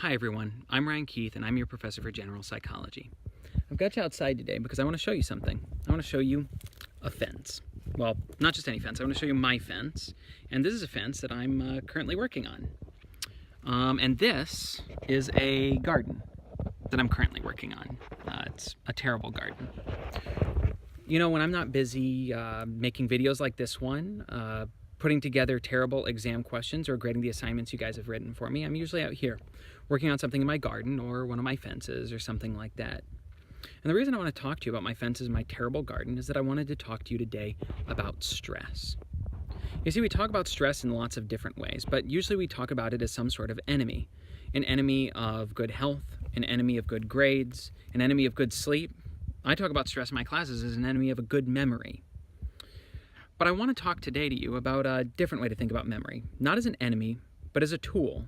Hi everyone, I'm Ryan Keith and I'm your professor for general psychology. I've got you outside today because I want to show you something. I want to show you a fence. Well, not just any fence, I want to show you my fence. And this is a fence that I'm currently working on. And this is a garden that I'm currently working on. It's a terrible garden. You know, when I'm not busy making videos like this one, putting together terrible exam questions or grading the assignments you guys have written for me, I'm usually out here working on something in my garden or one of my fences or something like that. And the reason I want to talk to you about my fences and my terrible garden is that I wanted to talk to you today about stress. You see, we talk about stress in lots of different ways, but usually we talk about it as some sort of enemy. An enemy of good health, an enemy of good grades, an enemy of good sleep. I talk about stress in my classes as an enemy of a good memory. But I want to talk today to you about a different way to think about memory. Not as an enemy, but as a tool.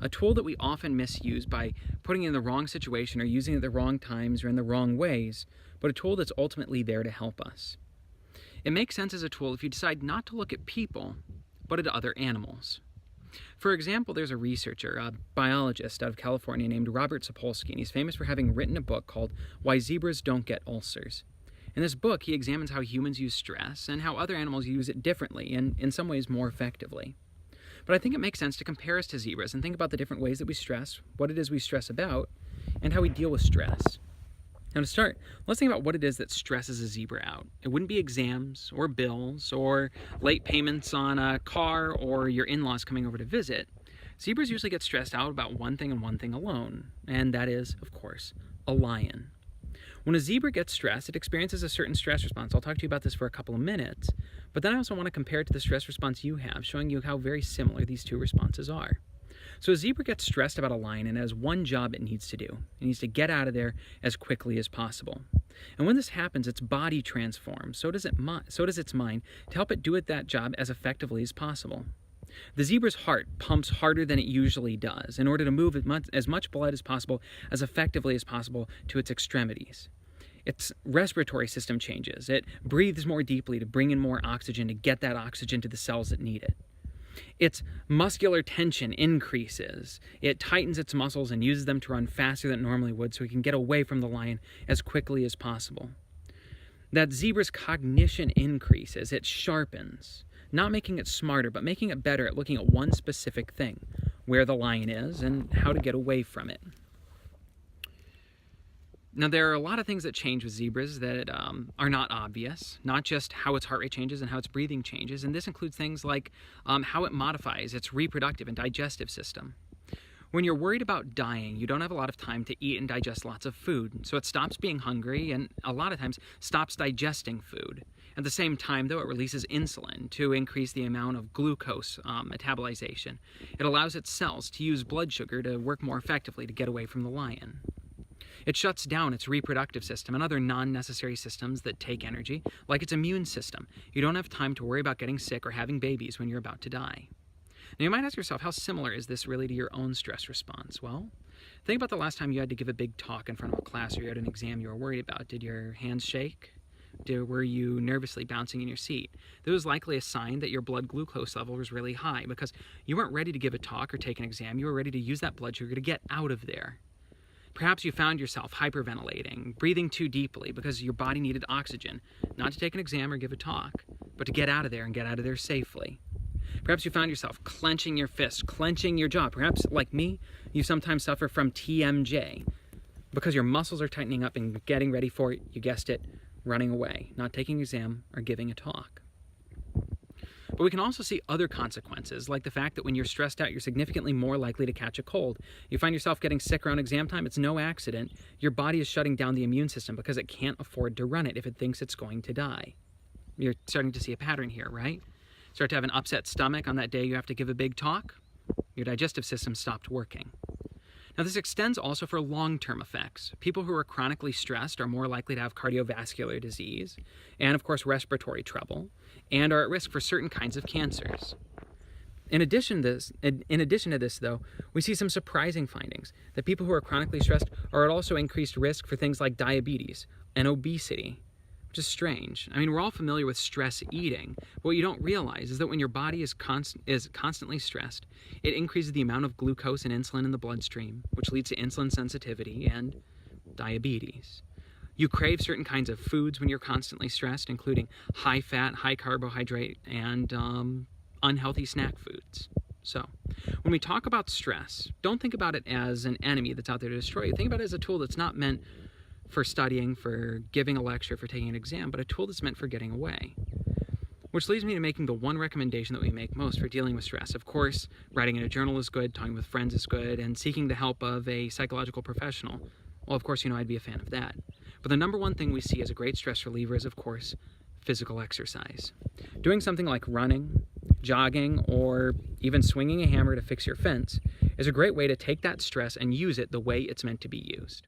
A tool that we often misuse by putting it in the wrong situation or using it at the wrong times or in the wrong ways, but a tool that's ultimately there to help us. It makes sense as a tool if you decide not to look at people, but at other animals. For example, there's a researcher, a biologist out of California named Robert Sapolsky, and he's famous for having written a book called Why Zebras Don't Get Ulcers. In this book, he examines how humans use stress and how other animals use it differently and in some ways more effectively. But I think it makes sense to compare us to zebras and think about the different ways that we stress, what it is we stress about, and how we deal with stress. Now to start, let's think about what it is that stresses a zebra out. It wouldn't be exams, or bills, or late payments on a car, or your in-laws coming over to visit. Zebras usually get stressed out about one thing and one thing alone, and that is, of course, a lion. When a zebra gets stressed, it experiences a certain stress response. I'll talk to you about this for a couple of minutes, but then I also want to compare it to the stress response you have, showing you how very similar these two responses are. So a zebra gets stressed about a lion and has one job it needs to do. It needs to get out of there as quickly as possible. And when this happens, its body transforms, so does its mind, to help it do that job as effectively as possible. The zebra's heart pumps harder than it usually does in order to move as much blood as possible, as effectively as possible, to its extremities. Its respiratory system changes. It breathes more deeply to bring in more oxygen, to get that oxygen to the cells that need it. Its muscular tension increases. It tightens its muscles and uses them to run faster than it normally would so it can get away from the lion as quickly as possible. That zebra's cognition increases. It sharpens. Not making it smarter, but making it better at looking at one specific thing, where the lion is and how to get away from it. Now, there are a lot of things that change with zebras that are not obvious, not just how its heart rate changes and how its breathing changes, and this includes things like how it modifies its reproductive and digestive system. When you're worried about dying, you don't have a lot of time to eat and digest lots of food, so it stops being hungry and a lot of times stops digesting food. At the same time, though, it releases insulin to increase the amount of glucose metabolization. It allows its cells to use blood sugar to work more effectively to get away from the lion. It shuts down its reproductive system and other non-necessary systems that take energy, like its immune system. You don't have time to worry about getting sick or having babies when you're about to die. Now you might ask yourself, how similar is this really to your own stress response? Well, think about the last time you had to give a big talk in front of a class or you had an exam you were worried about. Did your hands shake? Were you nervously bouncing in your seat? That was likely a sign that your blood glucose level was really high because you weren't ready to give a talk or take an exam. You were ready to use that blood sugar to get out of there. Perhaps you found yourself hyperventilating, breathing too deeply because your body needed oxygen, not to take an exam or give a talk, but to get out of there and get out of there safely. Perhaps you found yourself clenching your fist, clenching your jaw. Perhaps, like me, you sometimes suffer from TMJ because your muscles are tightening up and getting ready for, you guessed it, running away, not taking an exam or giving a talk. But we can also see other consequences, like the fact that when you're stressed out, you're significantly more likely to catch a cold. You find yourself getting sick around exam time, it's no accident. Your body is shutting down the immune system because it can't afford to run it if it thinks it's going to die. You're starting to see a pattern here, right? Start to have an upset stomach on that day you have to give a big talk. Your digestive system stopped working. Now this extends also for long-term effects. People who are chronically stressed are more likely to have cardiovascular disease, and of course respiratory trouble, and are at risk for certain kinds of cancers. In addition to this, though, we see some surprising findings that people who are chronically stressed are at also increased risk for things like diabetes and obesity, which is strange. I mean, we're all familiar with stress eating, but what you don't realize is that when your body is constantly stressed, it increases the amount of glucose and insulin in the bloodstream, which leads to insulin sensitivity and diabetes. You crave certain kinds of foods when you're constantly stressed, including high fat, high carbohydrate, and unhealthy snack foods. So, when we talk about stress, don't think about it as an enemy that's out there to destroy you. Think about it as a tool that's not meant for studying, for giving a lecture, for taking an exam, but a tool that's meant for getting away. Which leads me to making the one recommendation that we make most for dealing with stress. Of course, writing in a journal is good, talking with friends is good, and seeking the help of a psychological professional. Well, of course, I'd be a fan of that. But the number one thing we see as a great stress reliever is, of course, physical exercise. Doing something like running, jogging, or even swinging a hammer to fix your fence is a great way to take that stress and use it the way it's meant to be used.